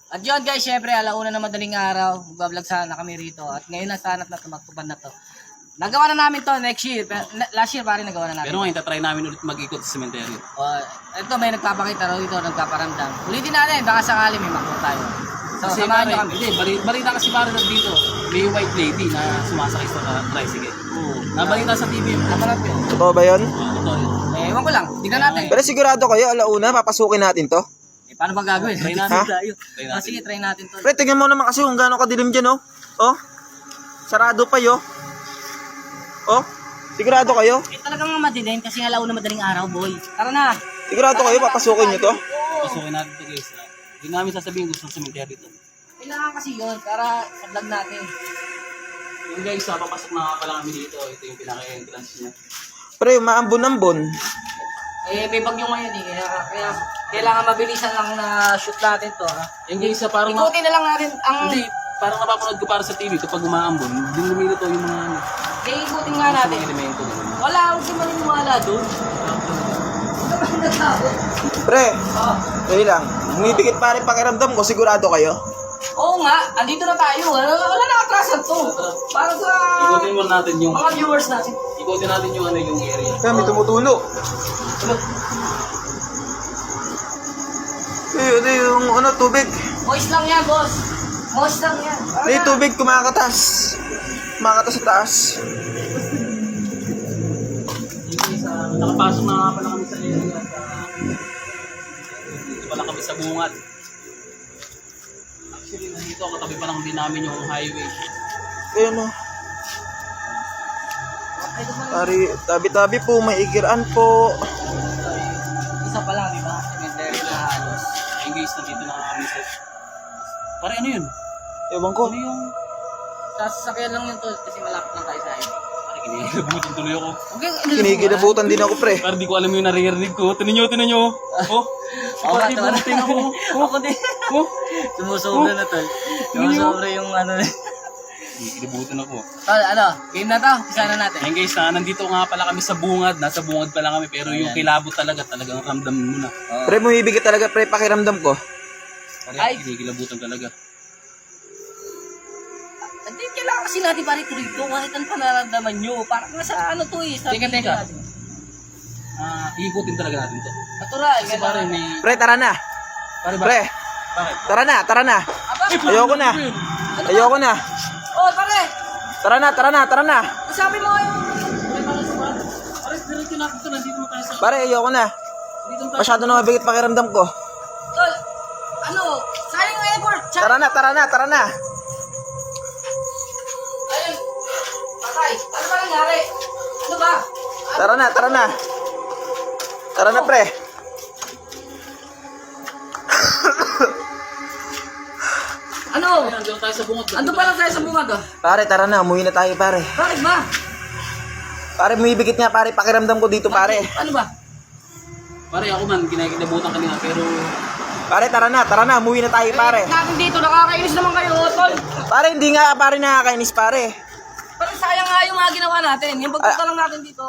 At yun guys, syempre alauna na madaling araw, magbablog sana kami rito. At ngayon na sana na tumaktuban na to. Nagawa na namin to next year. Last year pare nagawa na namin. Pero ngayon tatry namin ulit mag-ikot sa cemetery. Ito may nagpapakita raw dito, nagpaparamdam. Ulitin natin, baka sakali may makuha tayo. So Kasi samahan pare, nyo kami. hindi, balita kasi pare dito, may white lady na sumasakay sa tricycle. Oo. Nabalita sa TV. Namanap yun. Totoo ba yun? Totoo yun. Ewan ko lang, tingnan natin. Pero sigurado kayo, alauna, papasukin natin to. Paano ba gagawin? Try natin Ha? tayo. Try natin. Sige, try natin to. Pre, tingnan mo naman kasi kung gaano kadilim dyan, oh. Oh, sarado pa yo. Oh, sigurado kayo? Talagang madilim kasi alauna madaling araw, boy. Tara na. Sigurado kayo, papasukin nyo to? Pasukin natin ito guys. Hindi namin sasabihin gusto sa cemetery ito. Kailangan kasi yun para sa vlog natin. Yung guys, papasok na pala kami dito. Ito yung pinaka-entrance niya. Pre, maambon-ambon. May bagyo ngayon kaya kailangan mabilisan lang na shoot natin to. Ha? Yung guys, parang Ikutin na lang natin ang... hindi, parang napapanood ko para sa TV kapag umaambon. Hindi lumilito yung mga ano. Ikutin nga natin. Mga elemento nila. Wala akong si maniniwala doon. Pre, dali lang. Umibigit pa rin pakiramdam ko, sigurado kayo? Oo nga, andito na tayo. Wala nakatrasan to. Para sa Ikutin mo natin yung mga viewers natin. ikutin natin yung ano yung area. Kaya may tumutulo. Ano yung ano, tubig? Moist lang yan, boss. Moist lang yan. Ano yung tubig kumakatas? Kumakatas sa taas. Nakapasok na nga pala kami sa area. Dito pala kami sa bungad. Actually, nandito katabi pa lang din namin yung highway. Ayun o. Pari, tabi-tabi po, may igiraan po. Isa pa lang, di ba? Cemetery na halos. Ayun guys, nandito na kami sa... Pare, ano yun? Ewan ko. Ano yung... Sasakyan lang yun to kasi malapit lang tayo sa highway. Pare, kinikilabutan tuloy ako. Okay, Kinikilabutan din ako, pre. Pare, di ko alam yung naririnig ko. Tinan nyo. Oh, pati bunutin ako. Ako din. Oh, Sumusobra na to. Sumusobra yung ano. kinikilabutan ako. Tol, ano? Game na to. Isa na natin. Ayun guys, nandito nga pala kami sa bungad. Nasa bungad pa lang kami. Pero yung kilabot talagang ramdam mo na. Pre, bumibigit talaga, pre, pakiramdam ko. Pare, Ay. kinikilabutan talaga. Hindi kailangan kasi natin pare rito. Kahit ano pa nararamdaman nyo. Parang nasa ano to eh. Teka. Iikutin talaga natin to. Natural. Kasi pare, may... Pre, tara na. Pare, Pre, bakit? tara na. Ayoko na. Ayoko na. Oh, pare! Tara na. Sabi mo yung... Pare, diretso natin to. Nandito na tayo sa... Pare, ayoko na. Dito na tayo. Masyado na mabigat pakiramdam ko. Tol, ano? Sayang yung effort. Tara na. Ayun. Patay. Ano ba nangyari? Ano ba? Tara na, pre. Ano? Nandito tayo sa bungad. Ando pa lang tayo sa bungad oh. Pare, tara na. Umuwi na tayo, pare. Bakit ba? Pare, bumibigit nga, pare. Pakiramdam ko dito, pare. Ano ba? Pare, ako man, kinakilabutan kanina. Pero... Pare, tara na. Umuwi na tayo, pare. Natin dito, nakakainis naman kayo, tol. Pare, hindi nga, pare, nakakainis, pare. Pero sayang nga yung mga ginawa natin. Yung pagpunta lang natin dito.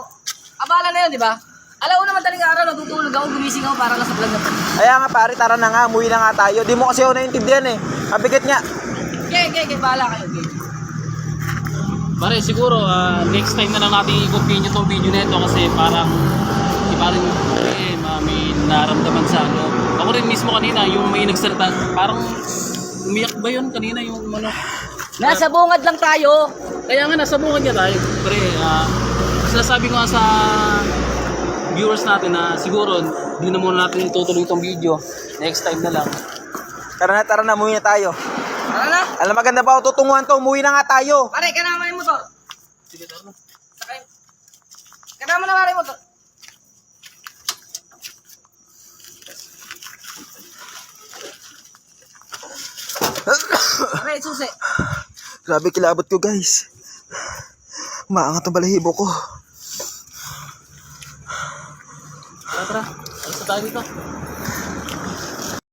Abala na yun, di ba? Alauna madaling araw, natutulog ako, gumising ako para lang sa vlog na to. Kaya nga, pare, tara na nga. Umuwi na nga tayo. Di mo kasi ako naiintindihan, eh. Mabigat nga. Okay, bahala kayo, okay. Pare, siguro next time na lang natin i-continue tong video na ito kasi parang may naramdaman sa ano. Ako rin mismo kanina, yung may nagsalita, parang umiyak ba yun kanina yung ano? Nasa bungad lang tayo. Kaya nga, nasa bungad niya tayo. Pre, sinasabi ko nga sa viewers natin na siguro di na muna natin itutuloy itong video. Next time na lang. Tara na. Umuwi na tayo. Tara na. Alam, maganda ba ako tutunguhan to? Umuwi na nga tayo. Pare, kanama yung motor. Sige, tara na. Sakay. Kanama na pare yung motor. Pare, susi. Grabe, kilabot ko, guys. Maangat ang balahibo ko. Tara. Alas na tayo dito.